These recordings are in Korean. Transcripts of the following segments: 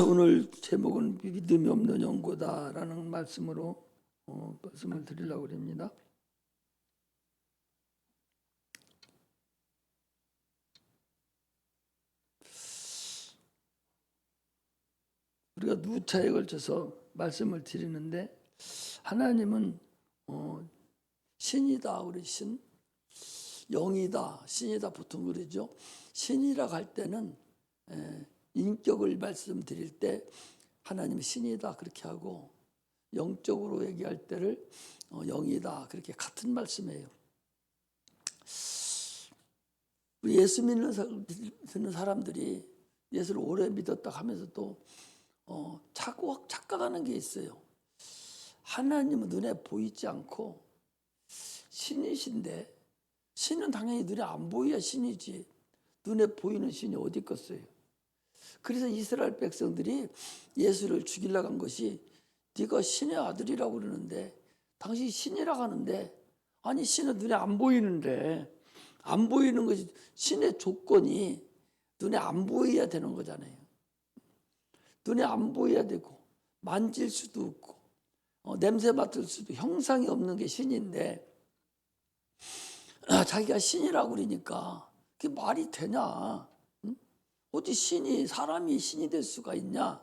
오늘 제목은 믿음이 없는 연고다라는 말씀으로 말씀을 드리려고 합니다. 우리가 누차에 걸쳐서 말씀을 드리는데, 하나님은 신이다, 우리 신, 영이다, 신이다 보통 그러죠. 신이라고 할 때는 인격을 말씀드릴 때 하나님은 신이다 그렇게 하고, 영적으로 얘기할 때를 영이다 그렇게 같은 말씀이에요. 우리 예수 믿는 사람들이 예수를 오래 믿었다 하면서도 착각하는 게 있어요. 하나님은 눈에 보이지 않고 신이신데, 신은 당연히 눈에 안 보여야 신이지 눈에 보이는 신이 어디 있겠어요. 그래서 이스라엘 백성들이 예수를 죽이려고 한 것이, 네가 신의 아들이라고 그러는데, 당신이 신이라고 하는데, 아니 신은 눈에 안 보이는데, 안 보이는 것이 신의 조건이 눈에 안 보여야 되는 거잖아요. 눈에 안 보여야 되고 만질 수도 없고 냄새 맡을 수도, 형상이 없는 게 신인데 자기가 신이라고 그러니까 그게 말이 되냐? 어디 신이, 사람이 신이 될 수가 있냐?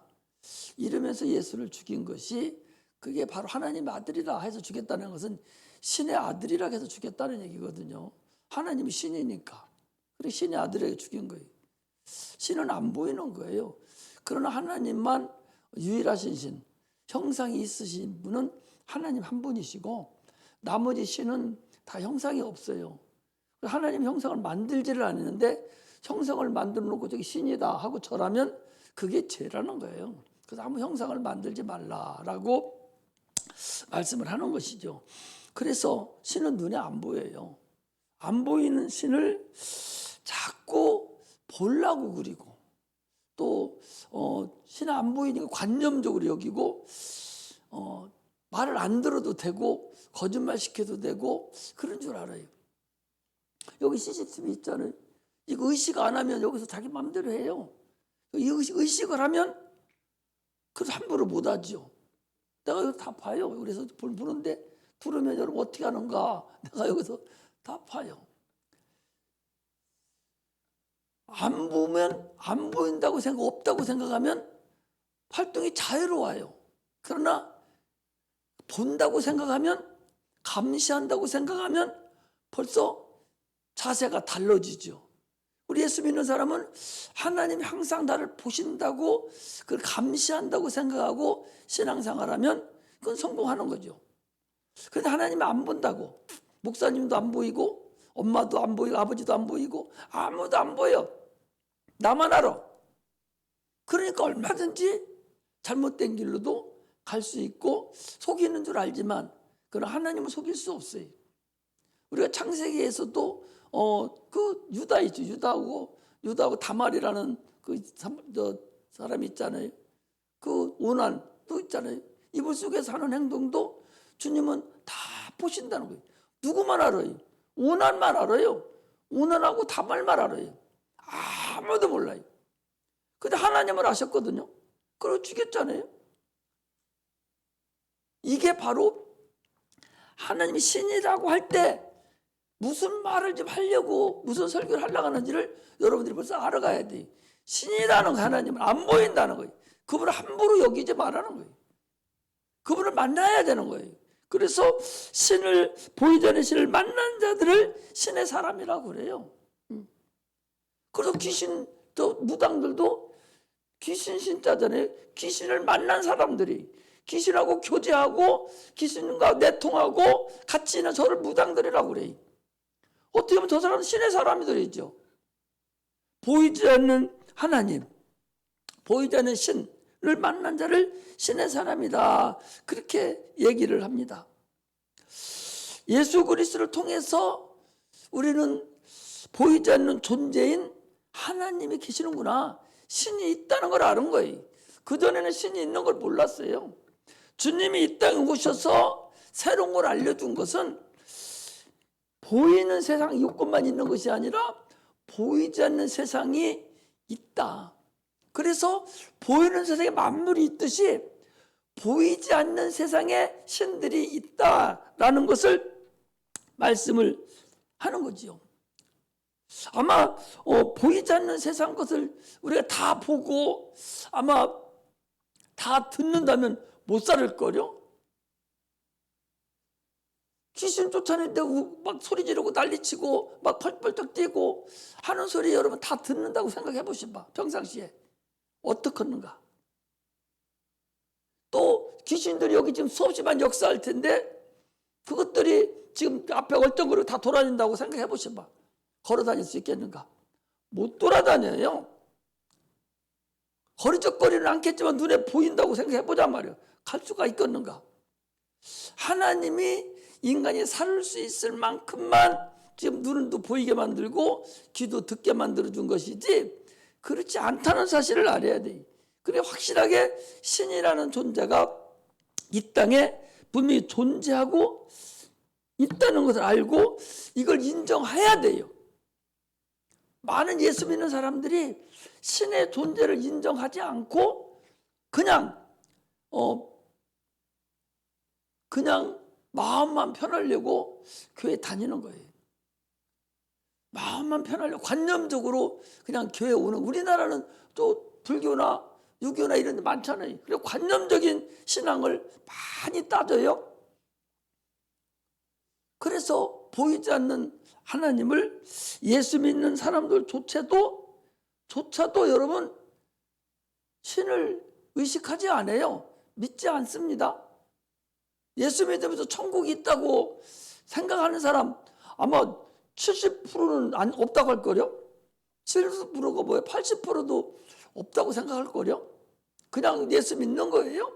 이러면서 예수를 죽인 것이, 그게 바로 하나님의 아들이라 해서 죽였다는 것은 신의 아들이라 해서 죽였다는 얘기거든요. 하나님이 신이니까. 그래 신의 아들에게 죽인 거예요. 신은 안 보이는 거예요. 그러나 하나님만 유일하신 신, 형상이 있으신 분은 하나님 한 분이시고, 나머지 신은 다 형상이 없어요. 하나님 형상을 만들지를 않는데, 형상을 만들어 놓고 저기 신이다 하고 절하면 그게 죄라는 거예요. 그래서 아무 형상을 만들지 말라라고 말씀을 하는 것이죠. 그래서 신은 눈에 안 보여요. 안 보이는 신을 자꾸 보려고 그리고, 또 신은 안 보이니까 관념적으로 여기고, 말을 안 들어도 되고 거짓말 시켜도 되고 그런 줄 알아요. 여기 CCTV 있잖아요. 이거 의식 안 하면 여기서 자기 마음대로 해요. 이 의식을 하면 그래서 함부로 못 하죠. 내가 여기서 다 봐요. 그래서 보는데 들으면 여러분 어떻게 하는가, 내가 여기서 다 봐요. 안 보면, 안 보인다고 생각, 없다고 생각하면 활동이 자유로워요. 그러나 본다고 생각하면, 감시한다고 생각하면 벌써 자세가 달라지죠. 우리 예수 믿는 사람은 하나님이 항상 나를 보신다고, 그걸 감시한다고 생각하고 신앙생활하면 그건 성공하는 거죠. 그런데 하나님이 안 본다고, 목사님도 안 보이고 엄마도 안 보이고 아버지도 안 보이고 아무도 안 보여, 나만 알아. 그러니까 얼마든지 잘못된 길로도 갈 수 있고 속이는 줄 알지만, 그러나 하나님은 속일 수 없어요. 우리가 창세기에서도 그 유다 있죠. 유다하고 다말이라는 그 사람이 있잖아요. 그 오난도 있잖아요. 이불 속에서 하는 행동도 주님은 다 보신다는 거예요. 누구만 알아요? 오난만 알아요. 오난하고 다말만 알아요. 아무도 몰라요. 근데 하나님을 아셨거든요. 그걸 죽였잖아요. 이게 바로 하나님이 신이라고 할 때 무슨 말을 좀 하려고, 무슨 설교를 하려고 하는지를 여러분들이 벌써 알아가야 돼요. 신이라는 하나님은 안 보인다는 거예요. 그분을 함부로 여기지 말라는 거예요. 그분을 만나야 되는 거예요. 그래서 신을, 보이지 않는 신을 만난 자들을 신의 사람이라고 그래요. 그래서 귀신, 또 무당들도 귀신 신자잖아요. 귀신을 만난 사람들이, 귀신하고 교제하고 귀신과 내통하고 같이 있는 저를 무당들이라고 그래요. 어떻게 보면 저 사람은 신의 사람들이죠. 보이지 않는 하나님, 보이지 않는 신을 만난 자를 신의 사람이다, 그렇게 얘기를 합니다. 예수 그리스도를 통해서 우리는 보이지 않는 존재인 하나님이 계시는구나, 신이 있다는 걸 아는 거예요. 그전에는 신이 있는 걸 몰랐어요. 주님이 이 땅에 오셔서 새로운 걸 알려준 것은 보이는 세상 이것만 있는 것이 아니라 보이지 않는 세상이 있다. 그래서 보이는 세상에 만물이 있듯이 보이지 않는 세상에 신들이 있다라는 것을 말씀을 하는 거지요. 아마 보이지 않는 세상 것을 우리가 다 보고 아마 다 듣는다면 못 살을 거요. 귀신 쫓아내는데 막 소리 지르고 난리치고 막 펄펄떡 뛰고 하는 소리 여러분 다 듣는다고 생각해 보시봐. 평상시에 어떻겠는가. 또 귀신들이 여기 지금 수없이만 역사할 텐데 그것들이 지금 앞에 얼쩡거리고 다 돌아다닌다고 생각해 보시봐. 걸어 다닐 수 있겠는가? 못 돌아다녀요. 거리적거리는 않겠지만 눈에 보인다고 생각해 보자 말이에요. 갈 수가 있겠는가? 하나님이 인간이 살 수 있을 만큼만 지금 눈도 보이게 만들고 귀도 듣게 만들어준 것이지 그렇지 않다는 사실을 알아야 돼. 그래 확실하게 신이라는 존재가 이 땅에 분명히 존재하고 있다는 것을 알고 이걸 인정해야 돼요. 많은 예수 믿는 사람들이 신의 존재를 인정하지 않고 그냥 마음만 편하려고 교회 다니는 거예요. 마음만 편하려고 관념적으로 그냥 교회 오는. 우리나라는 또 불교나 유교나 이런 데 많잖아요. 그리고 관념적인 신앙을 많이 따져요. 그래서 보이지 않는 하나님을 예수 믿는 사람들조차도 여러분 신을 의식하지 않아요. 믿지 않습니다. 예수 믿으면서 천국이 있다고 생각하는 사람 아마 70%는 없다고 할 거요. 70%가 뭐예요? 80%도 없다고 생각할 거요. 그냥 예수 믿는 거예요.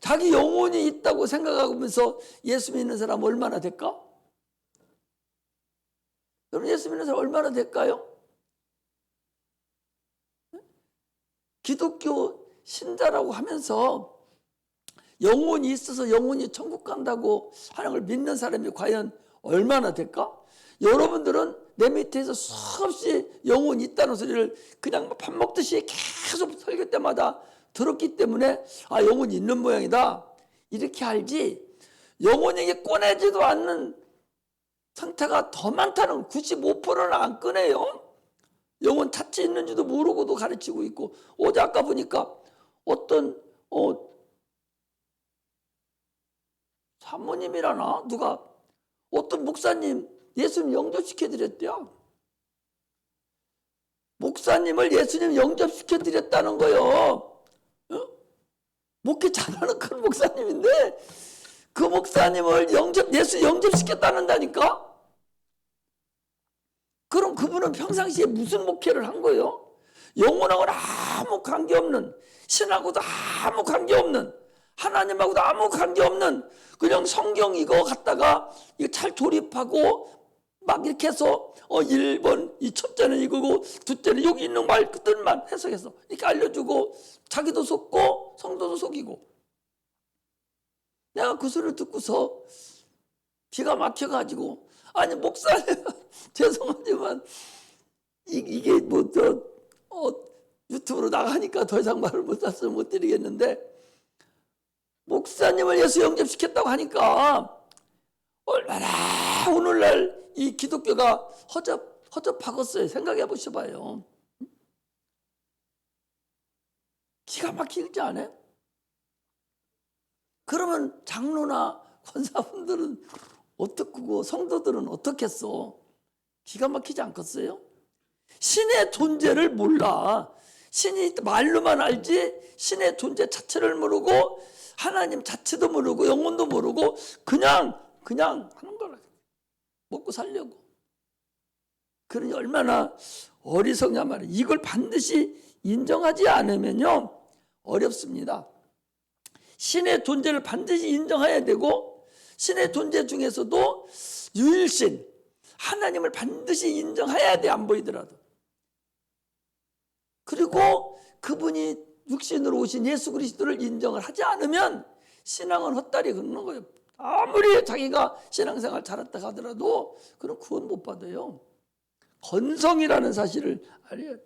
자기 영혼이 있다고 생각하면서 예수 믿는 사람 얼마나 될까? 여러분 예수 믿는 사람 얼마나 될까요? 기독교 신자라고 하면서 영혼이 있어서 영혼이 천국 간다고 하는 걸 믿는 사람이 과연 얼마나 될까? 여러분들은 내 밑에서 수없이 영혼이 있다는 소리를 그냥 밥 먹듯이 계속 설교 때마다 들었기 때문에 아 영혼이 있는 모양이다 이렇게 알지 영혼에게 꺼내지도 않는 상태가 더 많다는 95%는 안 꺼내요. 영혼 자체 있는지도 모르고도 가르치고 있고 어제 아까 보니까 어떤 사모님이라나 누가 어떤 목사님 예수님 영접시켜드렸대요. 목사님을 예수님 영접시켜드렸다는 거요. 목회 잘하는 그런 목사님인데 그 목사님을 예수 영접시켰다는다니까? 그럼 그분은 평상시에 무슨 목회를 한 거예요? 영혼하고는 아무 관계없는 신하고도 아무 관계없는 하나님하고도 아무 관계없는 그냥 성경 이거 갖다가 이거 잘 조립하고 막 이렇게 해서 1번 이 첫째는 이거고 둘째는 여기 있는 말들만 해석해서 이렇게 알려주고 자기도 속고 성도도 속이고 내가 그 소리를 듣고서 기가 막혀가지고 아니 목사님 죄송하지만 이게 유튜브로 나가니까 더 이상 말을 못 드리겠는데 목사님을 예수 영접시켰다고 하니까 얼마나 오늘날 이 기독교가 허접하겠어요. 생각해 보셔봐요. 기가 막히지 않아요? 그러면 장로나 권사분들은 어떻고 성도들은 어떻겠어? 기가 막히지 않겠어요? 신의 존재를 몰라. 신이 말로만 알지 신의 존재 자체를 모르고 하나님 자체도 모르고 영혼도 모르고 그냥 하는 거라. 먹고 살려고. 그러니 얼마나 어리석냐 말이에요. 이걸 반드시 인정하지 않으면요 어렵습니다. 신의 존재를 반드시 인정해야 되고 신의 존재 중에서도 유일신 하나님을 반드시 인정해야 돼. 안 보이더라도. 그리고 그분이 육신으로 오신 예수 그리스도를 인정을 하지 않으면 신앙은 헛다리 걷는 거예요. 아무리 자기가 신앙생활 잘했다 하더라도 그런 구원 못 받아요. 건성이라는 사실을 알아야 돼.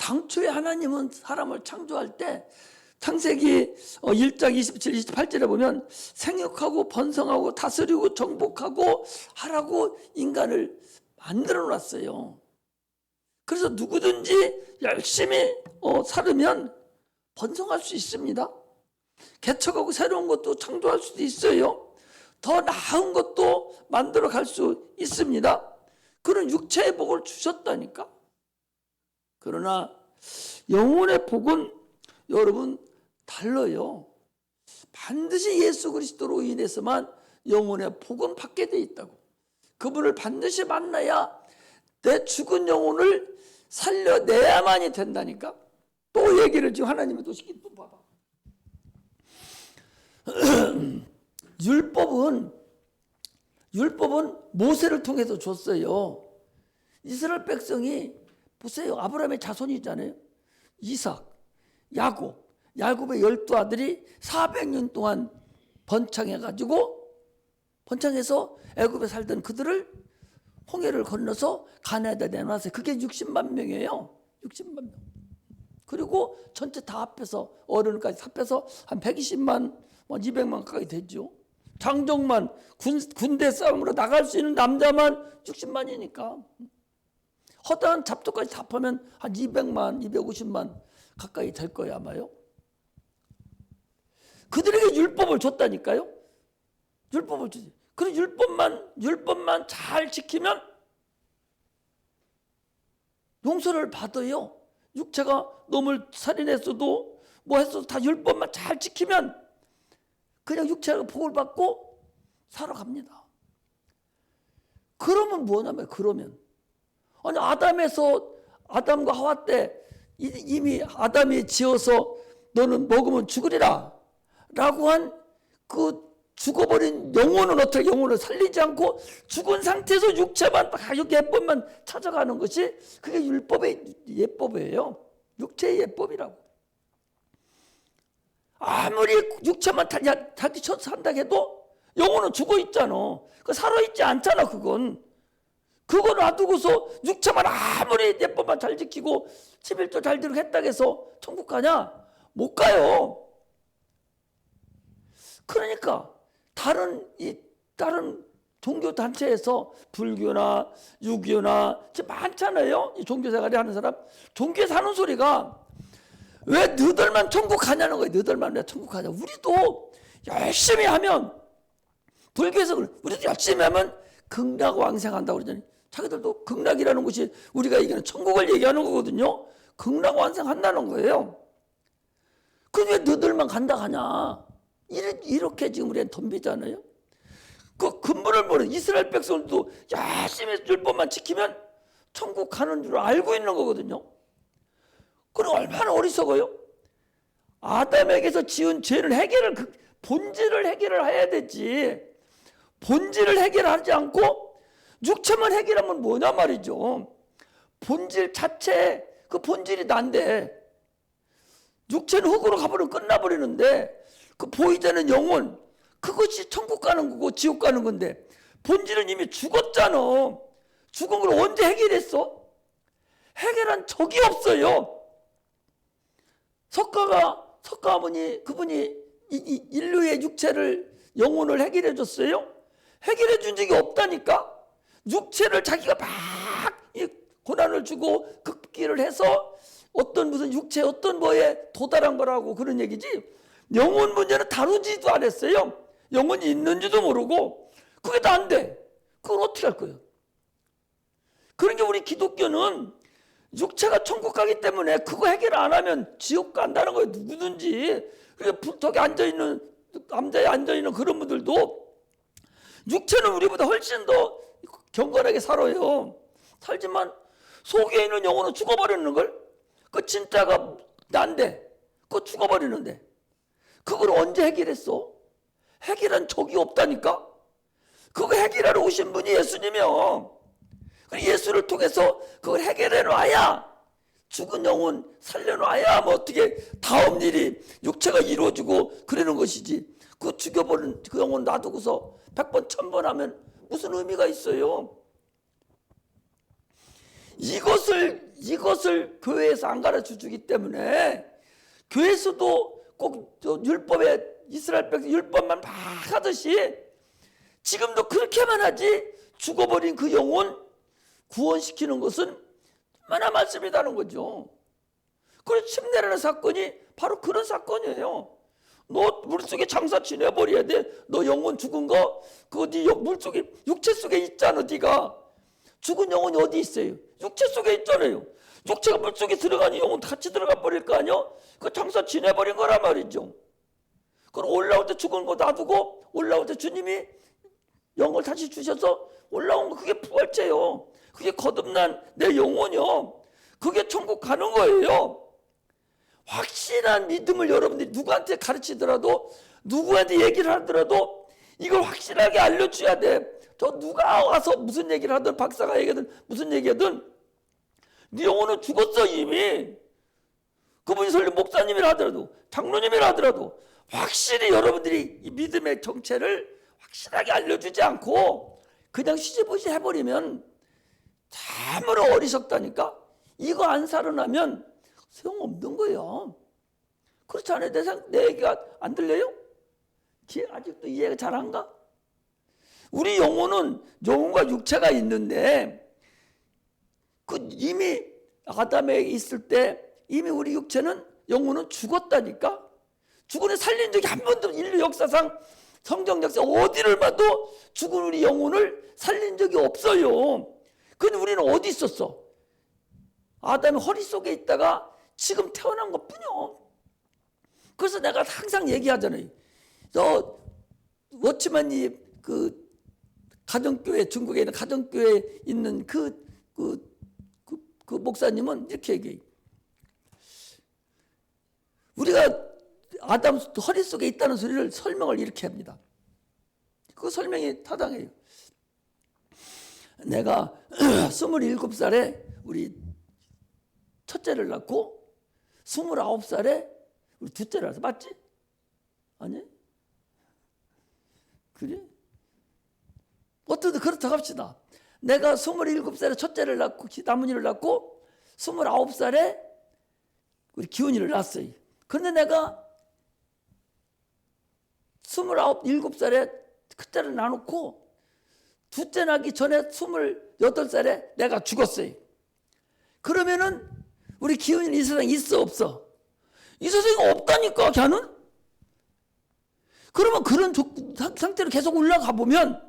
당초에 하나님은 사람을 창조할 때 창세기 1장 27, 28절에 보면 생육하고 번성하고 다스리고 정복하고 하라고 인간을 만들어 놨어요. 그래서 누구든지 열심히 살으면 번성할 수 있습니다. 개척하고 새로운 것도 창조할 수도 있어요. 더 나은 것도 만들어 갈 수 있습니다. 그런 육체의 복을 주셨다니까. 그러나 영혼의 복은 여러분 달라요. 반드시 예수 그리스도로 인해서만 영혼의 복은 받게 돼 있다고. 그분을 반드시 만나야 내 죽은 영혼을 살려내야만이 된다니까. 또 얘기를 지금 하나님이 또 시키 또 봐봐. 율법은 모세를 통해서 줬어요. 이스라엘 백성이 보세요. 아브라함의 자손이잖아요. 이삭, 야곱의 12아들이 400년 동안 번창해서 애굽에 살던 그들을 홍해를 건너서 가나안에다 내놨어요. 그게 60만 명이에요. 60만 명. 그리고 전체 다 합해서 어른까지 합해서 한 120만, 200만 가까이 되죠. 장정만 군대 싸움으로 나갈 수 있는 남자만 60만이니까 허다한 잡초까지 다 하면 한 200만, 250만 가까이 될 거야 아마요. 그들에게 율법을 줬다니까요. 율법을 주지. 그 율법만 잘 지키면 용서를 받아요. 육체가 놈을 살인했어도 뭐 했어도 다 율법만 잘 지키면 그냥 육체가 복을 받고 살아갑니다. 그러면 뭐냐면 아니 아담과 하와 때 이미 아담이 지어서 너는 먹으면 죽으리라 라고 한 그 죽어버린 영혼은 어떻게 영혼을 살리지 않고 죽은 상태에서 육체만 예법만 찾아가는 것이 그게 율법의 예법이에요. 육체의 예법이라고. 아무리 육체만 자기 산다 해도 영혼은 죽어 있잖아. 그 살아있지 않잖아. 그거 놔두고서 육체만 아무리 예법만 잘 지키고 11조 잘 지키고 했다고 해서 천국 가냐? 못 가요. 그러니까 다른 종교 단체에서 불교나 유교나 많잖아요. 이 종교 생활이 하는 사람. 종교에서 하는 소리가 왜 너희들만 천국 가냐는 거예요. 너희들만 왜 천국 가냐. 우리도 열심히 하면 불교에서 우리도 열심히 하면 극락왕생한다고 그러잖아요. 자기들도 극락이라는 것이 우리가 얘기하는 천국을 얘기하는 거거든요. 극락왕생한다는 거예요. 그게 왜 너희들만 간다 하냐. 이렇게 지금 우리는 덤비잖아요. 그 근본을 모르는 이스라엘 백성들도 열심히 율법만 지키면 천국 가는 줄 알고 있는 거거든요. 그럼 얼마나 어리석어요? 아담에게서 지은 죄를 본질을 해결을 해야 되지. 본질을 해결하지 않고 육체만 해결하면 뭐냐 말이죠. 본질 자체, 그 본질이 난데 육체는 흙으로 가버리면 끝나버리는데 그 보이자는 영혼, 그것이 천국 가는 거고 지옥 가는 건데 본질은 이미 죽었잖아. 죽은 걸 언제 해결했어? 해결한 적이 없어요. 석가 아버니 그분이 인류의 육체를 영혼을 해결해 줬어요? 해결해 준 적이 없다니까. 육체를 자기가 막 고난을 주고 극기를 해서 무슨 육체 어떤 뭐에 도달한 거라고 그런 얘기지. 영혼 문제는 다루지도 않았어요. 영혼이 있는지도 모르고 그게 다 안 돼. 그걸 어떻게 할 거예요? 그러니까 우리 기독교는 육체가 천국 가기 때문에 그거 해결 안 하면 지옥 간다는 거예요. 누구든지. 그러니까 불턱에 앉아있는 남자에 앉아있는 그런 분들도 육체는 우리보다 훨씬 더 경건하게 살아요. 살지만 속에 있는 영혼은 죽어버리는 걸. 그 진짜가 난데 그거 죽어버리는데 그걸 언제 해결했어? 해결한 적이 없다니까. 그거 해결하러 오신 분이 예수님이요. 예수를 통해서 그걸 해결해 놔야 죽은 영혼 살려놔야 뭐 어떻게 다음 일이 육체가 이루어지고 그러는 것이지. 그 죽여버린 그 영혼 놔두고서 100번 1000번 하면 무슨 의미가 있어요? 이것을 이것을 교회에서 안 가르쳐 주기 때문에 교회에서도 꼭 율법에 이스라엘 백성 율법만 막 하듯이 지금도 그렇게만 하지 죽어버린 그 영혼 구원시키는 것은 얼마나 많습니다는 거죠. 그래서 침례라는 사건이 바로 그런 사건이에요. 너 물속에 장사 지내버려야 돼. 너 영혼 죽은 거 그거 네 물속에 육체 속에 있잖아. 네가 죽은 영혼이 어디 있어요? 육체 속에 있잖아요. 육체가 물속에 들어가니 영혼 같이 들어가 버릴 거 아니야? 그 장사 지내버린 거란 말이죠. 그럼 올라올 때 죽은 거 놔두고 올라올 때 주님이 영을 다시 주셔서 올라온 거 그게 부활체요. 그게 거듭난 내 영혼이요. 그게 천국 가는 거예요. 확실한 믿음을 여러분들이 누구한테 가르치더라도 누구한테 얘기를 하더라도 이걸 확실하게 알려줘야 돼. 저 누가 와서 무슨 얘기를 하든 박사가 얘기하든 무슨 얘기하든 네 영혼은 죽었어 이미. 그분이 설령 목사님이라 하더라도 장로님이라 하더라도 확실히 여러분들이 이 믿음의 정체를 확실하게 알려주지 않고 그냥 시시보시 해버리면 참으로 어리석다니까. 이거 안 살아나면 소용없는 거예요. 그렇지 않아요? 내 얘기가 안 들려요? 아직도 이해가 잘 안 가? 우리 영혼은 영혼과 육체가 있는데 이미 아담에 있을 때 이미 우리 육체는 영혼은 죽었다니까. 죽은 애 살린 적이 한 번도 인류 역사상 성경 역사 어디를 봐도 죽은 우리 영혼을 살린 적이 없어요. 근데 우리는 어디 있었어? 아담의 허리 속에 있다가 지금 태어난 것뿐이요. 그래서 내가 항상 얘기하잖아요. 저 워치만이 그 가정교회 중국에 있는 가정교회에 있는 그 목사님은 이렇게 얘기해요. 우리가 아담 허리 속에 있다는 소리를 설명을 이렇게 합니다. 그 설명이 타당해요. 내가 27살에 우리 첫째를 낳고 29살에 우리 둘째를 낳았어. 맞지? 아니? 그래? 어쨌든 그렇다고 합시다. 내가 27살에 첫째를 낳고 나문이를 낳고 29살에 우리 기훈이를 낳았어요. 그런데 내가 27살에 첫째를 낳아놓고 둘째 낳기 전에 28살에 내가 죽었어요. 그러면은 우리 기훈이는 이 세상에 있어 없어? 이 세상에 없다니까 걔는. 그러면 그런 상태로 계속 올라가 보면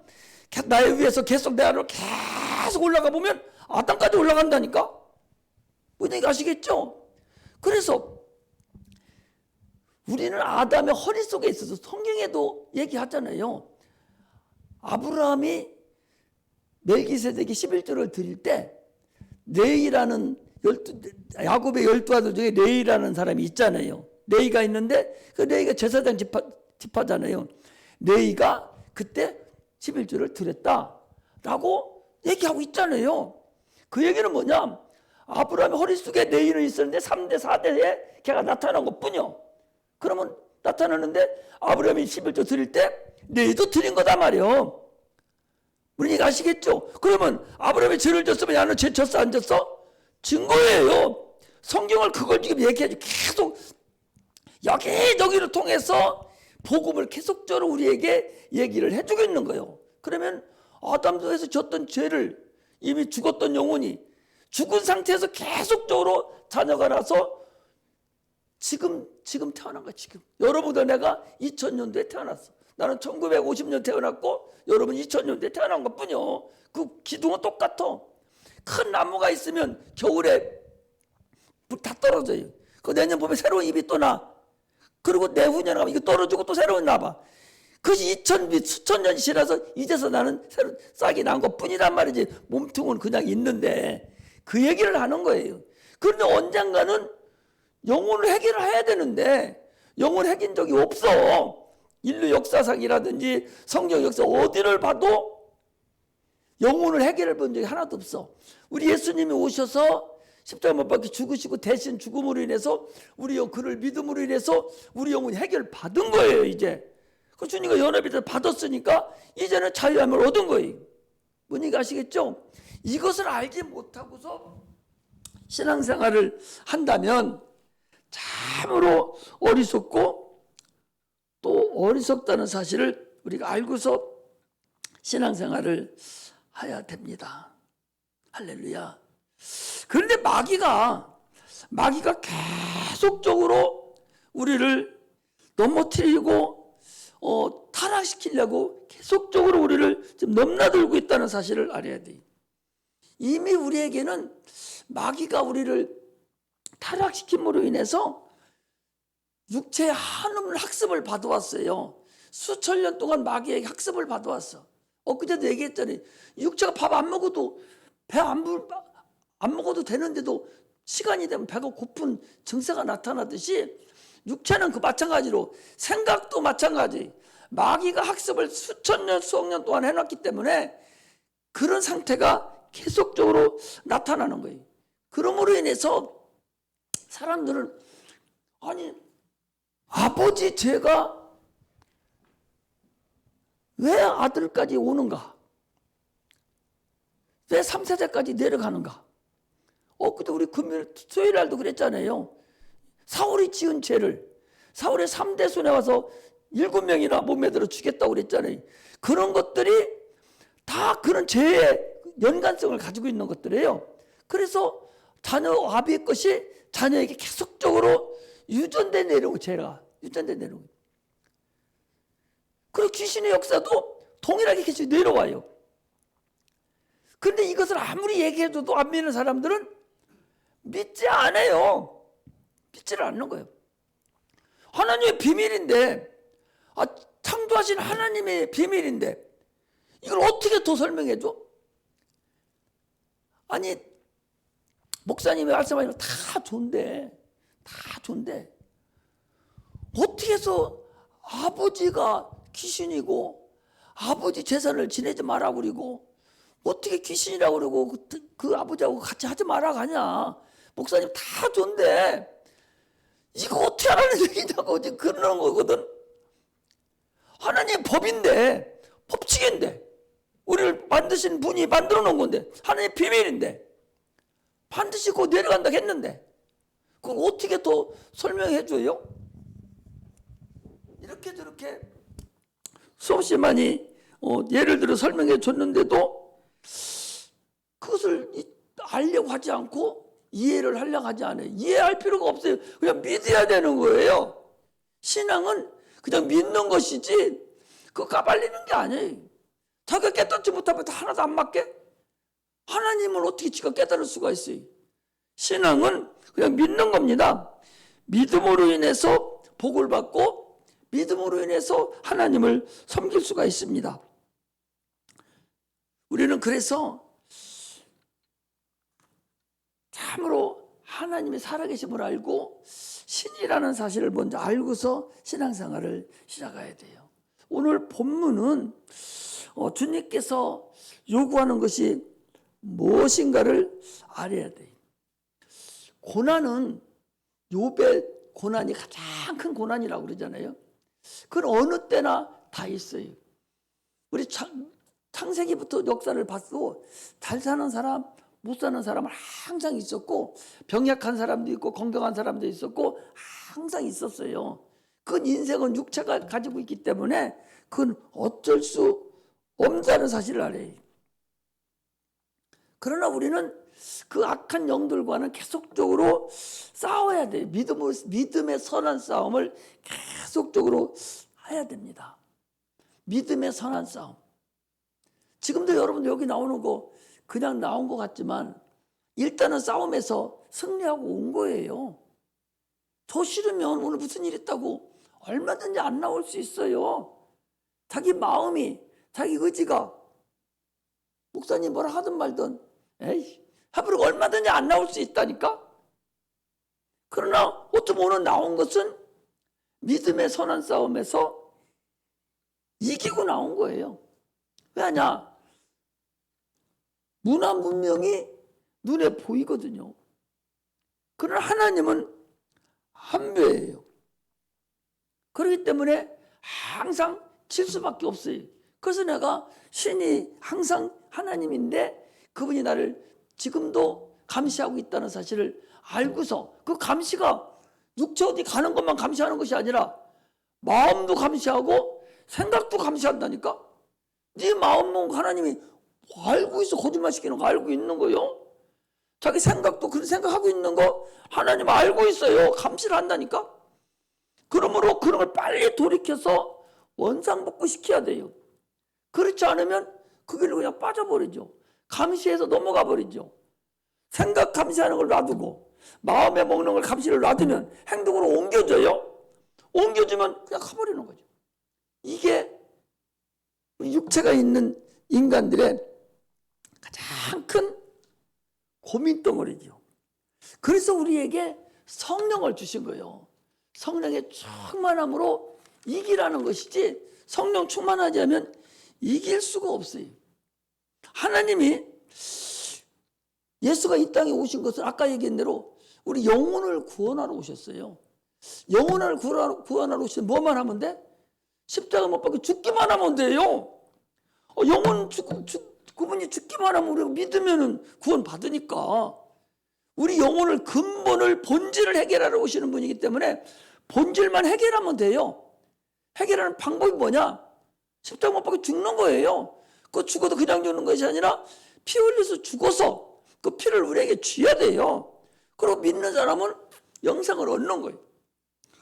나의 위에서 계속 내 아래로 계속 올라가 보면 아담까지 올라간다니까. 뭔 얘기 아시겠죠? 그래서 우리는 아담의 허리 속에 있어서 성경에도 얘기하잖아요. 아브라함이 멜기세덱이 11조를 드릴 때 레이라는 야곱의 12아들 중에 레이라는 사람이 있잖아요. 레이가 있는데 그 레이가 제사장 지파잖아요. 레이가 그때 11조를 드렸다라고 얘기하고 있잖아요. 그 얘기는 뭐냐? 아브라함의 허리 속에 레이는 있었는데 3대 4대에 걔가 나타난 것뿐이요. 그러면 나타나는데 아브라함이 11조 드릴 때 레이도 드린 거다 말이요. 우리 얘기 아시겠죠? 그러면 아브라함이 죄를 졌으면 야는 죄 졌어 안 졌어? 증거예요. 성경을 그걸 지금 얘기하지. 계속 여기저기를 통해서 복음을 계속적으로 우리에게 얘기를 해주고 있는 거예요. 그러면 아담에서 졌던 죄를 이미 죽었던 영혼이 죽은 상태에서 계속적으로 자녀가 나서 지금 태어난 거야. 지금 여러분도 내가 2000년도에 태어났어. 나는 1950년 태어났고 여러분 2000년도에 태어난 것뿐이요. 그 기둥은 똑같아. 큰 나무가 있으면 겨울에 불 다 떨어져요. 그 내년 봄에 새로운 잎이 또 나. 그리고 내후년에 가면 이거 떨어지고 또 새로운 나봐. 그것이 수천 년이 지나서 이제서 나는 새로 싹이 난 것뿐이란 말이지. 몸통은 그냥 있는데 그 얘기를 하는 거예요. 그런데 언젠가는 영혼을 해결을 해야 되는데 영혼을 해긴 적이 없어. 인류 역사상이라든지 성경 역사 어디를 봐도 영혼을 해결해 본 적이 하나도 없어. 우리 예수님이 오셔서 십자가 못 박혀 죽으시고 대신 죽음으로 인해서 우리 그를 믿음으로 인해서 우리 영혼이 해결받은 거예요. 이제 그 주님과 연합이 받았으니까 이제는 자유함을 얻은 거예요. 뭔 얘기 아시겠죠? 이것을 알지 못하고서 신앙생활을 한다면 참으로 어리석고 또 어리석다는 사실을 우리가 알고서 신앙생활을 해야 됩니다. 할렐루야. 그런데 마귀가 계속적으로 우리를 넘어뜨리고 타락시키려고 계속적으로 우리를 지금 넘나들고 있다는 사실을 알아야 돼요. 이미 우리에게는 마귀가 우리를 타락시킴으로 인해서 육체의 한없는 학습을 받아왔어요. 수천 년 동안 마귀에게 학습을 받아왔어. 엊그제도 얘기했더니 육체가 밥 안 먹어도 배 안 먹어도 되는데도 시간이 되면 배가 고픈 증세가 나타나듯이 육체는 그 마찬가지로 생각도 마찬가지. 마귀가 학습을 수천 년 수억 년 동안 해놨기 때문에 그런 상태가 계속적으로 나타나는 거예요. 그러므로 인해서 사람들은 아니 아버지 죄가 왜 아들까지 오는가? 왜 3세대까지 내려가는가? 그때 우리 금요일 수요일 날도 그랬잖아요. 사울이 지은 죄를 사울의 3대 손에 와서 7명이나 몸에 들어 죽였다고 그랬잖아요. 그런 것들이 다 그런 죄의 연관성을 가지고 있는 것들이에요. 그래서 자녀 아비의 것이 자녀에게 계속적으로 유전돼 내려오고 죄가 유전돼 내려오고. 그리고 귀신의 역사도 동일하게 계속 내려와요. 그런데 이것을 아무리 얘기해줘도 안 믿는 사람들은 믿지 않아요. 믿지를 않는 거예요. 하나님의 비밀인데, 창조하신 하나님의 비밀인데 이걸 어떻게 더 설명해줘? 아니 목사님이 말씀하시는 다 좋은데 어떻게 해서 아버지가 귀신이고 아버지 재산을 지내지 마라 그러고 어떻게 귀신이라고 그러고 그 아버지하고 같이 하지 마라 가냐? 목사님 다 좋은데 이거 어떻게 하라는 얘기냐고 지금 그러는 거거든. 하나님의 법인데 법칙인데 우리를 만드신 분이 만들어 놓은 건데 하나님의 비밀인데 반드시 곧 내려간다고 했는데 그걸 어떻게 더 설명해 줘요? 이렇게 저렇게 수없이 많이 예를 들어 설명해 줬는데도 그것을 알려고 하지 않고 이해를 하려고 하지 않아요. 이해할 필요가 없어요. 그냥 믿어야 되는 거예요. 신앙은 그냥 믿는 것이지 그거 까발리는 게 아니에요. 자기가 깨닫지 못하면 하나도 안 맞게? 하나님을 어떻게 지가 깨달을 수가 있어요? 신앙은 그냥 믿는 겁니다. 믿음으로 인해서 복을 받고 믿음으로 인해서 하나님을 섬길 수가 있습니다. 우리는 그래서 참으로 하나님의 살아계심을 알고 신이라는 사실을 먼저 알고서 신앙생활을 시작해야 돼요. 오늘 본문은 주님께서 요구하는 것이 무엇인가를 알아야 돼요. 고난은 욥의 고난이 가장 큰 고난이라고 그러잖아요. 그건 어느 때나 다 있어요. 우리 창세기부터 역사를 봐도 잘 사는 사람, 못 사는 사람은 항상 있었고 병약한 사람도 있고 건강한 사람도 있었고 항상 있었어요. 그건 인생은 육체가 가지고 있기 때문에 그건 어쩔 수 없다는 사실을 알아요. 그러나 우리는 그 악한 영들과는 계속적으로 싸워야 돼요. 믿음의 선한 싸움을 계속적으로 해야 됩니다. 믿음의 선한 싸움. 지금도 여러분 여기 나오는 거 그냥 나온 것 같지만 일단은 싸움에서 승리하고 온 거예요. 저 싫으면 오늘 무슨 일 있다고 얼마든지 안 나올 수 있어요. 자기 마음이, 자기 의지가 목사님 뭐라 하든 말든 에이 해버리고 얼마든지 안 나올 수 있다니까. 그러나 어쩌면 오늘 나온 것은 믿음의 선한 싸움에서 이기고 나온 거예요. 왜냐? 문화 문명이 눈에 보이거든요. 그러나 하나님은 한배예요. 그렇기 때문에 항상 질 수밖에 없어요. 그래서 내가 신이 항상 하나님인데 그분이 나를 지금도 감시하고 있다는 사실을 알고서 그 감시가 육체 어디 가는 것만 감시하는 것이 아니라 마음도 감시하고 생각도 감시한다니까. 네 마음은 하나님이 알고 있어. 거짓말 시키는 거 알고 있는 거요. 자기 생각도 그런 생각하고 있는 거 하나님 알고 있어요. 감시를 한다니까. 그러므로 그런 걸 빨리 돌이켜서 원상복구 시켜야 돼요. 그렇지 않으면 그 길로 그냥 빠져버리죠. 감시해서 넘어가 버리죠. 생각 감시하는 걸 놔두고 마음에 먹는 걸 감시를 놔두면 행동으로 옮겨져요. 옮겨지면 그냥 가버리는 거죠. 이게 우리 육체가 있는 인간들의 가장 큰 고민덩어리죠. 그래서 우리에게 성령을 주신 거예요. 성령의 충만함으로 이기라는 것이지, 성령 충만하지 않으면 이길 수가 없어요. 하나님이 예수가 이 땅에 오신 것은 아까 얘기한 대로 우리 영혼을 구원하러 오셨어요. 영혼을 구원하러 오시면 뭐만 하면 돼? 십자가 못 박혀 죽기만 하면 돼요. 그분이 죽기만 하면 우리가 믿으면 구원 받으니까. 우리 영혼을 근본을 본질을 해결하러 오시는 분이기 때문에 본질만 해결하면 돼요. 해결하는 방법이 뭐냐? 십자가 못 박혀 죽는 거예요. 그 죽어도 그냥 죽는 것이 아니라 피 흘려서 죽어서 그 피를 우리에게 쥐어야 돼요. 그리고 믿는 사람은 영생을 얻는 거예요.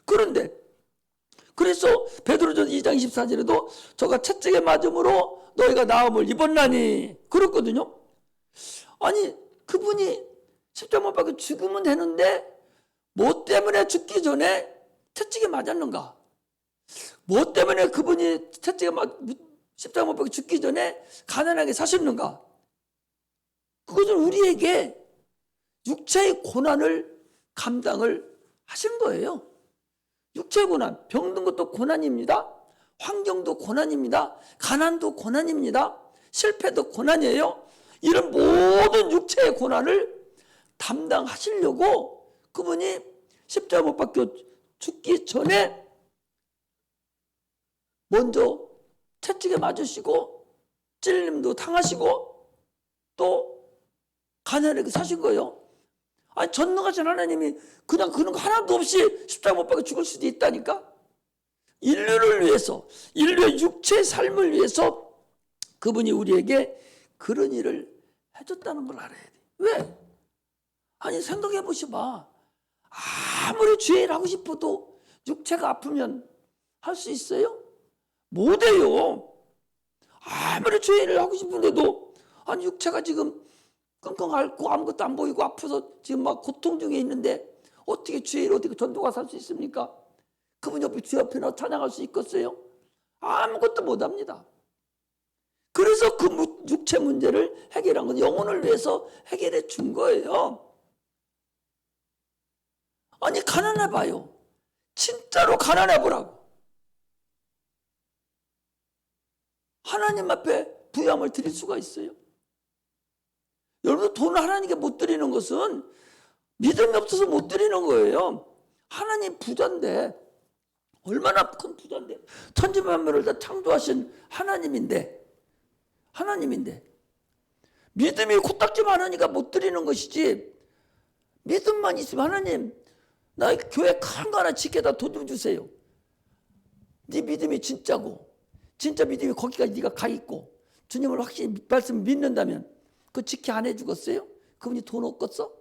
그런데 그래서 베드로전 2장 24절에도 저가 채찍에 맞음으로 너희가 나음을 입었나니 그렇거든요. 아니 그분이 십자가 못 박혀 죽으면 되는데 뭐 때문에 죽기 전에 채찍에 맞았는가? 뭐 때문에 그분이 십자가 못 박혀 죽기 전에 가난하게 사셨는가? 그것은 우리에게 육체의 고난을 감당을 하신 거예요. 육체의 고난, 병든 것도 고난입니다. 환경도 고난입니다. 가난도 고난입니다. 실패도 고난이에요. 이런 모든 육체의 고난을 담당하시려고 그분이 십자가 못 박혀 죽기 전에 먼저 채찍에 맞으시고 찔림도 당하시고 또 가난하게 사신 거예요. 아니 전능하신 하나님이 그냥 그런 거 하나도 없이 십자가 못 박혀 죽을 수도 있다니까. 인류를 위해서, 인류의 육체의 삶을 위해서 그분이 우리에게 그런 일을 해줬다는 걸 알아야 돼. 왜? 아니 생각해 보시봐. 아무리 죄를 하고 싶어도 육체가 아프면 할 수 있어요? 못해요. 아무리 죄를 하고 싶은데도 아니 육체가 지금 끙끙 앓고 아무것도 안 보이고 아파서 지금 막 고통 중에 있는데 어떻게 죄를 어떻게 전도가 살 수 있습니까? 그분 옆에 주 옆에 나 찬양할 수 있겠어요? 아무것도 못합니다. 그래서 그 육체 문제를 해결한 건 영혼을 위해서 해결해 준 거예요. 아니 가난해 봐요. 진짜로 가난해 보라고. 하나님 앞에 부양을 드릴 수가 있어요. 여러분 돈을 하나님께 못 드리는 것은 믿음이 없어서 못 드리는 거예요. 하나님 부자인데, 얼마나 큰 부자인데, 천지만물을 다 창조하신 하나님인데 믿음이 코딱지 많으니까 못 드리는 것이지, 믿음만 있으면 하나님 나 교회 큰 거 하나 짓게다 돈 좀 주세요. 네 믿음이 진짜고 진짜 믿음이 거기까지 네가 가 있고 주님을 확실히 말씀 믿는다면 그 지키 안 해주겠어요? 그분이 돈 없겠어?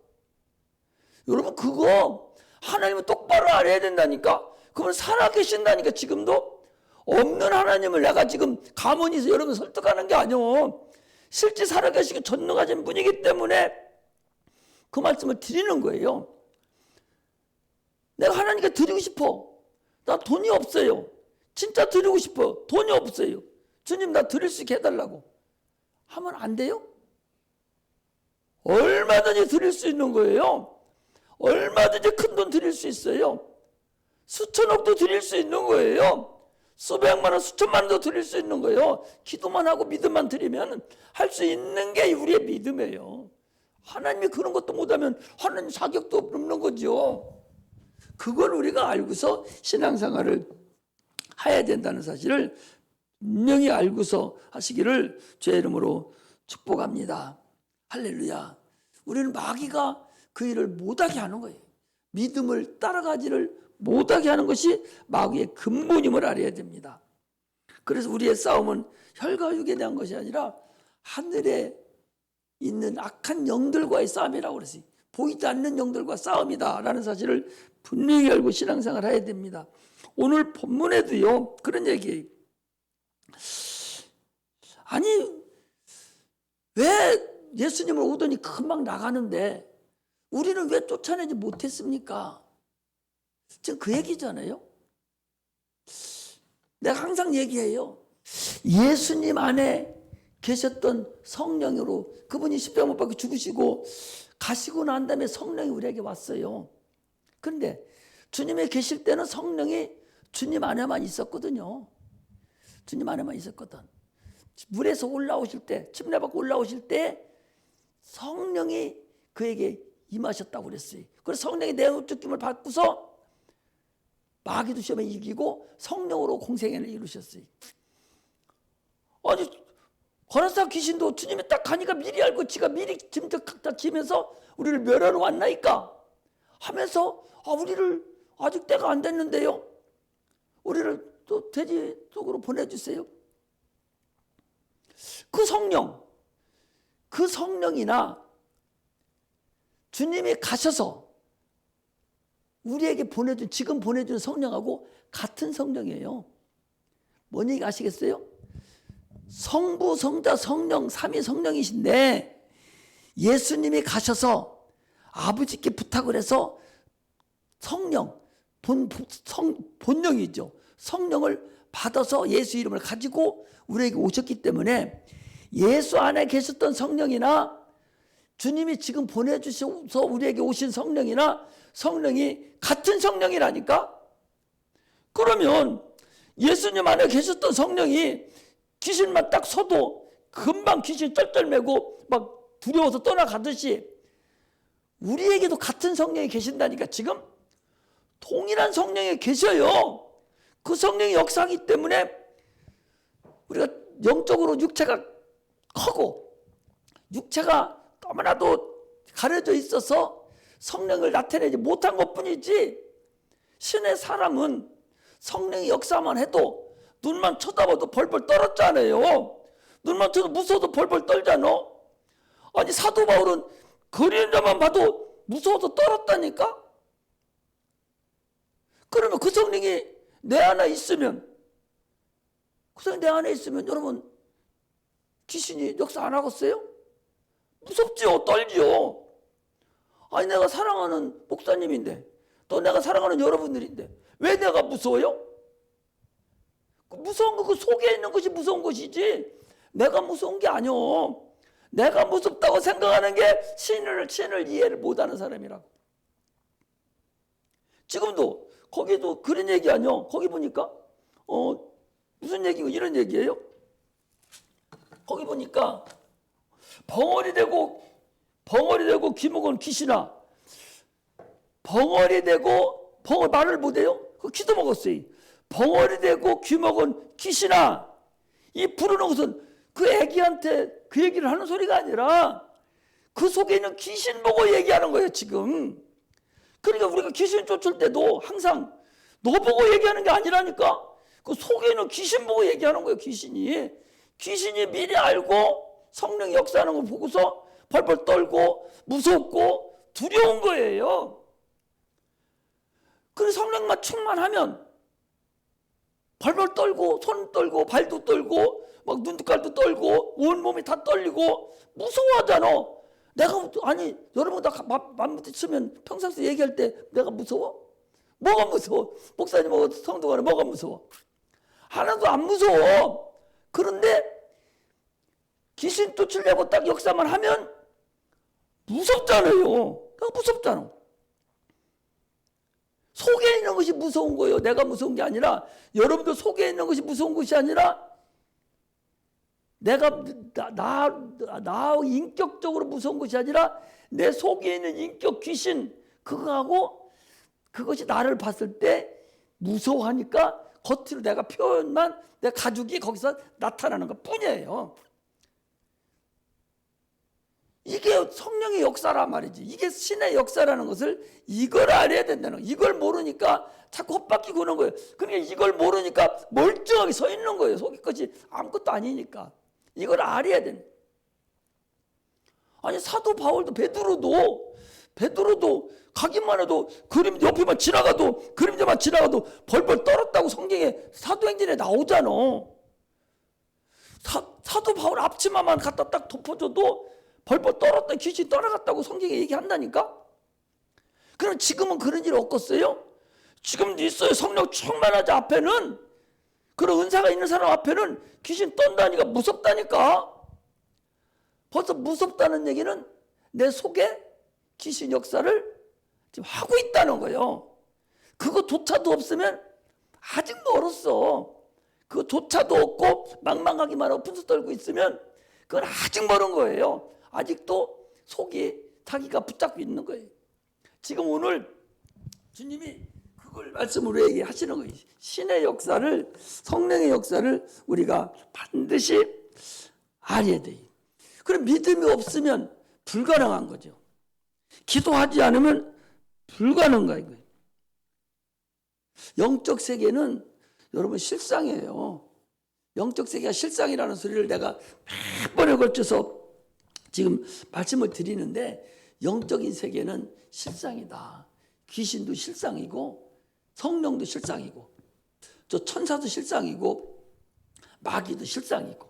여러분 그거 하나님은 똑바로 알아야 된다니까. 그분 살아계신다니까. 지금도 없는 하나님을 내가 지금 가만히 있어 여러분 설득하는 게 아니오. 실제 살아계시고 전능하신 분이기 때문에 그 말씀을 드리는 거예요. 내가 하나님께 드리고 싶어. 나 돈이 없어요. 진짜 드리고 싶어. 돈이 없어요. 주님 나 드릴 수 있게 해달라고 하면 안 돼요? 얼마든지 드릴 수 있는 거예요. 얼마든지 큰 돈 드릴 수 있어요. 수천억도 드릴 수 있는 거예요. 수백만 원, 수천만 원도 드릴 수 있는 거예요. 기도만 하고 믿음만 드리면 할 수 있는 게 우리의 믿음이에요. 하나님이 그런 것도 못하면 하나님 자격도 없는 거죠. 그걸 우리가 알고서 신앙생활을 해야 된다는 사실을 분명히 알고서 하시기를 주의 이름으로 축복합니다. 할렐루야. 우리는 마귀가 그 일을 못하게 하는 거예요. 믿음을 따라가지를 못하게 하는 것이 마귀의 근본임을 알아야 됩니다. 그래서 우리의 싸움은 혈과 육에 대한 것이 아니라 하늘에 있는 악한 영들과의 싸움이라고 그랬어요. 보이지 않는 영들과 싸움이다라는 사실을 분명히 알고 신앙생활을 해야 됩니다. 오늘 본문에도요 그런 얘기예요. 아니 왜 예수님을 오더니 금방 나가는데 우리는 왜 쫓아내지 못했습니까? 지금 그 얘기잖아요. 내가 항상 얘기해요. 예수님 안에 계셨던 성령으로 그분이 십자가 못 박혀 죽으시고 가시고 난 다음에 성령이 우리에게 왔어요. 그런데 주님에 계실 때는 성령이 주님 안에만 있었거든요. 주님 안에만 있었거든. 물에서 올라오실 때, 침례 받고 올라오실 때 성령이 그에게 임하셨다고 그랬어요. 그래서 성령이 내쫓김을 받고서 마귀도 시험에 이기고 성령으로 공생애를 이루셨어요. 아니 거라사 귀신도 주님이 딱 가니까 미리 알고 지가 미리 짐작하면서 우리를 멸하러 왔나이까 하면서 우리를 아직 때가 안 됐는데요. 우리를 또 돼지 쪽으로 보내주세요. 그 성령이나 주님이 가셔서 우리에게 지금 보내준 성령하고 같은 성령이에요. 뭔 얘기 아시겠어요? 성부, 성자, 성령, 삼위 성령이신데 예수님이 가셔서 아버지께 부탁을 해서 성령, 본령이죠. 성령을 받아서 예수 이름을 가지고 우리에게 오셨기 때문에 예수 안에 계셨던 성령이나 주님이 지금 보내주셔서 우리에게 오신 성령이나 성령이 같은 성령이라니까? 그러면 예수님 안에 계셨던 성령이 귀신만 딱 서도 금방 귀신 쩔쩔매고 막 두려워서 떠나가듯이 우리에게도 같은 성령이 계신다니까. 지금 동일한 성령이 계셔요. 그 성령이 역사하기 때문에 우리가 영적으로 육체가 크고 육체가 너무나도 가려져 있어서 성령을 나타내지 못한 것뿐이지, 신의 사람은 성령이 역사만 해도 눈만 쳐다봐도 벌벌 떨었잖아요. 눈만 쳐도 무서워도 벌벌 떨잖아. 아니 사도 바울은 그림자만 봐도 무서워서 떨었다니까. 그러면 그 성령이 내 안에 있으면, 그 성령이 내 안에 있으면 여러분 귀신이 역사 안 하겠어요? 무섭지요, 떨지요. 아니 내가 사랑하는 목사님인데 또 내가 사랑하는 여러분들인데 왜 내가 무서워요? 무서운 거 그 속에 있는 것이 무서운 것이지 내가 무서운 게 아니오. 내가 무섭다고 생각하는 게 신을 이해를 못하는 사람이라고. 지금도 거기도 그런 얘기 아니오. 거기 보니까 무슨 얘기고 이런 얘기예요. 거기 보니까 벙어리 되고 귀먹은 귀신아, 벙어리 되고 말을 못해요? 그 귀도 먹었어요. 벙어리 되고 귀먹은 귀신아, 이 부르는 것은 그 애기한테 그 얘기를 하는 소리가 아니라 그 속에 있는 귀신 보고 얘기하는 거예요 지금. 그러니까 우리가 귀신 쫓을 때도 항상 너 보고 얘기하는 게 아니라니까. 그 속에 있는 귀신 보고 얘기하는 거예요. 귀신이 미리 알고 성령 역사하는 걸 보고서 벌벌 떨고 무섭고 두려운 거예요. 그래서 성령만 충만하면 벌벌 떨고 손 떨고 발도 떨고 막 눈깔도 떨고 온 몸이 다 떨리고 무서워하잖아. 내가 아니 여러분 다 맘부딪히면 평상시에 얘기할 때 내가 무서워? 뭐가 무서워? 목사님하고 성도 간에 뭐가 무서워? 하나도 안 무서워. 그런데 귀신 쫓으려고 딱 역사만 하면 무섭잖아요. 무섭잖아. 속에 있는 것이 무서운 거예요. 내가 무서운 게 아니라, 여러분도 속에 있는 것이 무서운 것이 아니라 내가 나 인격적으로 무서운 것이 아니라 내 속에 있는 인격 귀신, 그거하고 그것이 나를 봤을 때 무서워하니까 겉으로 내가 표현만 내 가죽이 거기서 나타나는 것 뿐이에요. 이게 성령의 역사란 말이지. 이게 신의 역사라는 것을 이걸 알아야 된다는 거예요. 이걸 모르니까 자꾸 헛바퀴 구는 거예요. 그러니까 이걸 모르니까 멀쩡하게 서 있는 거예요. 속일 것이 아무것도 아니니까. 이걸 알아야 되는 거예요. 아니 사도 바울도 베드로도 가기만 해도 그림 옆에만 지나가도 그림자만 지나가도 벌벌 떨었다고 성경에 사도행전에 나오잖아. 사도 바울 앞치마만 갖다 딱 덮어줘도 벌벌 떨었다 귀신 떠나갔다고 성경에 얘기한다니까. 그럼 지금은 그런 일 없겠어요? 지금도 있어요. 성령 충만하자 앞에는, 그런 은사가 있는 사람 앞에는 귀신 떤다니까. 무섭다니까. 벌써 무섭다는 얘기는 내 속에 귀신 역사를 지금 하고 있다는 거예요. 그거조차도 없으면 아직 멀었어. 그거조차도 없고 망망하기만 하고 분수 떨고 있으면 그건 아직 멀은 거예요. 아직도 속이 자기가 붙잡고 있는 거예요. 지금 오늘 주님이 그걸 말씀으로 얘기하시는 거예요. 신의 역사를, 성령의 역사를 우리가 반드시 알아야 돼요. 그럼 믿음이 없으면 불가능한 거죠. 기도하지 않으면 불가능한 거예요. 영적 세계는 여러분 실상이에요. 영적 세계가 실상이라는 소리를 내가 몇 번에 걸쳐서 지금 말씀을 드리는데, 영적인 세계는 실상이다. 귀신도 실상이고 성령도 실상이고 저 천사도 실상이고 마귀도 실상이고,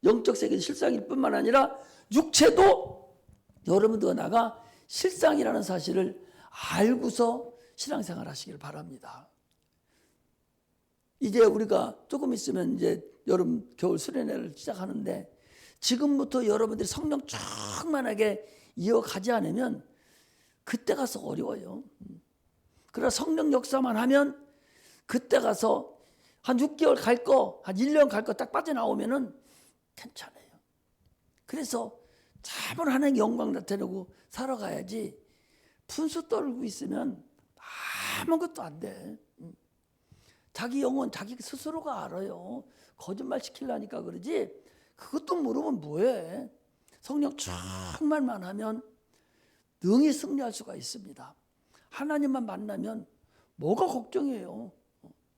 영적 세계는 실상일 뿐만 아니라 육체도 여러분들과 나가 실상이라는 사실을 알고서 신앙생활 하시길 바랍니다. 이제 우리가 조금 있으면 이제 여름 겨울 수련회를 시작하는데, 지금부터 여러분들이 성령 충만하게 이어가지 않으면 그때 가서 어려워요. 그러나 성령 역사만 하면 그때 가서 한 6개월 갈 거, 한 1년 갈 거 딱 빠져나오면은 괜찮아요. 그래서 참으로 하나님의 영광 나타내고 살아가야지, 분수 떨고 있으면 아무것도 안 돼. 자기 영혼 자기 스스로가 알아요. 거짓말 시키려니까 그러지 그것도 모르면 뭐해. 성령 충만만 하면 능히 승리할 수가 있습니다. 하나님만 만나면 뭐가 걱정이에요.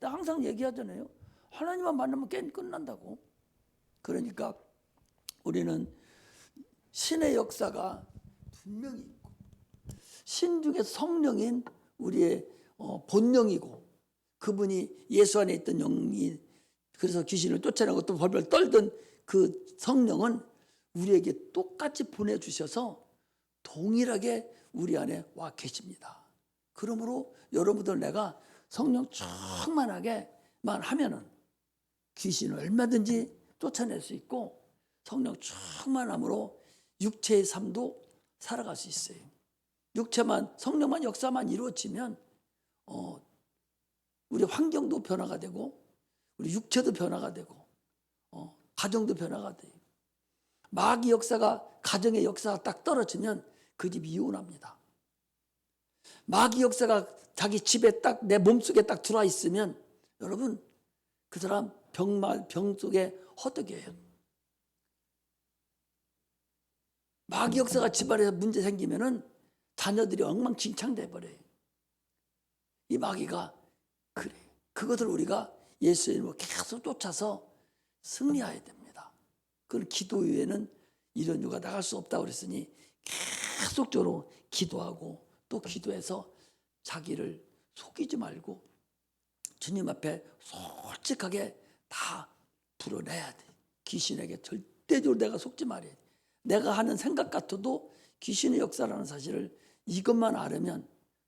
내가 항상 얘기하잖아요. 하나님만 만나면 게임 끝난다고. 그러니까 우리는 신의 역사가 분명히 있고, 신 중에 성령인 우리의 본령이고, 그분이 예수 안에 있던 영이 그래서 귀신을 쫓아내고 또 벌벌 떨던 그 성령은 우리에게 똑같이 보내주셔서 동일하게 우리 안에 와 계십니다. 그러므로 여러분들 내가 성령 충만하게만 하면은 귀신을 얼마든지 쫓아낼 수 있고, 성령 충만함으로 육체의 삶도 살아갈 수 있어요. 육체만, 성령만 역사만 이루어지면 우리 환경도 변화가 되고 우리 육체도 변화가 되고 가정도 변화가 돼요. 마귀 역사가, 가정의 역사가 딱 떨어지면 그 집 이혼합니다. 마귀 역사가 자기 집에 딱 내 몸속에 딱 들어와 있으면 여러분 그 사람 병 속에 허덕여요. 마귀 역사가 집안에서 문제 생기면은 자녀들이 엉망진창 돼버려요. 이 마귀가 그래. 그것을 우리가 예수의 이름으로 계속 쫓아서 승리해야 됩니다. 그건 기도 외에는 이런 유가 나갈 수 없다고 그랬으니 계속적으로 기도하고 또 기도해서 자기를 속이지 말고 주님 앞에 솔직하게 다 풀어내야 돼. 귀신에게 절대적으로 내가 속지 말아야 돼. 내가 하는 생각 같아도 귀신의 역사라는 사실을 이것만 알으면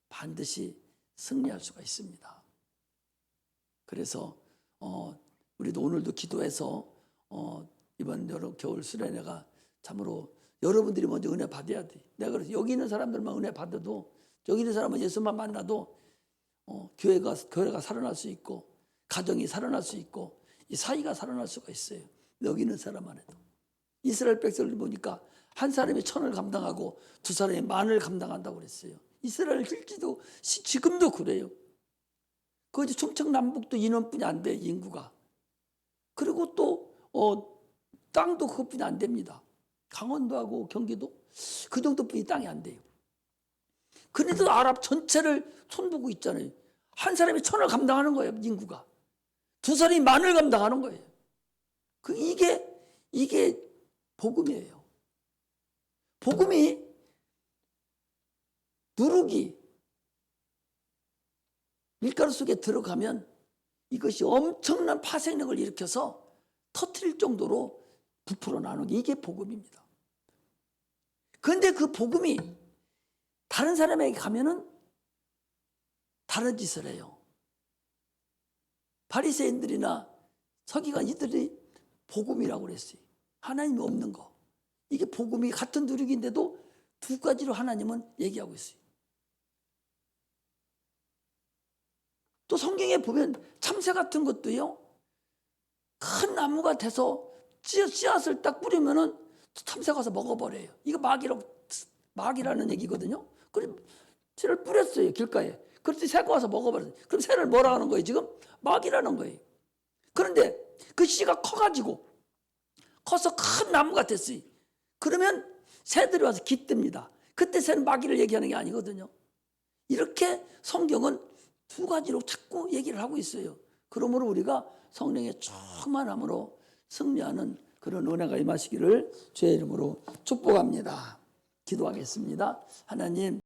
반드시 승리할 수가 있습니다. 그래서 우리도 오늘도 기도해서 이번 겨울 수련회가 참으로 여러분들이 먼저 은혜 받아야 돼. 내가 그래서 여기 있는 사람들만 은혜 받아도, 여기 있는 사람은 예수만 만나도 교회가 살아날 수 있고, 가정이 살아날 수 있고, 이 사이가 살아날 수가 있어요. 여기 있는 사람만 해도. 이스라엘 백성을 보니까 한 사람이 1000을 감당하고 두 사람이 10,000을 감당한다고 그랬어요. 이스라엘 길지도 지금도 그래요. 그 충청남북도 인원뿐이 안 돼, 인구가. 그리고 또 땅도 그것뿐이 안 됩니다. 강원도하고 경기도 그 정도뿐이 땅이 안 돼요. 그런데도 아랍 전체를 손보고 있잖아요. 한 사람이 1000을 감당하는 거예요. 인구가. 두 사람이 10,000을 감당하는 거예요. 이게 복음이에요. 복음이 누룩이 밀가루 속에 들어가면 이것이 엄청난 파생력을 일으켜서 터뜨릴 정도로 부풀어 나오는 게 이게 복음입니다. 그런데 그 복음이 다른 사람에게 가면은 다른 짓을 해요. 바리새인들이나 서기관 이들이 복음이라고 그랬어요. 하나님이 없는 거. 이게 복음이 같은 누룩인데도 두 가지로 하나님은 얘기하고 있어요. 또 성경에 보면 참새 같은 것도요, 큰 나무가 돼서 씨앗을 딱 뿌리면은 참새가 와서 먹어버려요. 이거 막이라는 얘기거든요. 그래서 새를 뿌렸어요, 길가에. 그랬더니 새가 와서 먹어버렸어요. 그럼 새를 뭐라 하는 거예요, 지금? 막이라는 거예요. 그런데 그 씨가 커서 큰 나무가 됐어요. 그러면 새들이 와서 깃듭니다. 그때 새는 마귀를 얘기하는 게 아니거든요. 이렇게 성경은 두 가지로 자꾸 얘기를 하고 있어요. 그러므로 우리가 성령의 충만함으로 승리하는 그런 은혜가 임하시기를 주의 이름으로 축복합니다. 기도하겠습니다. 하나님,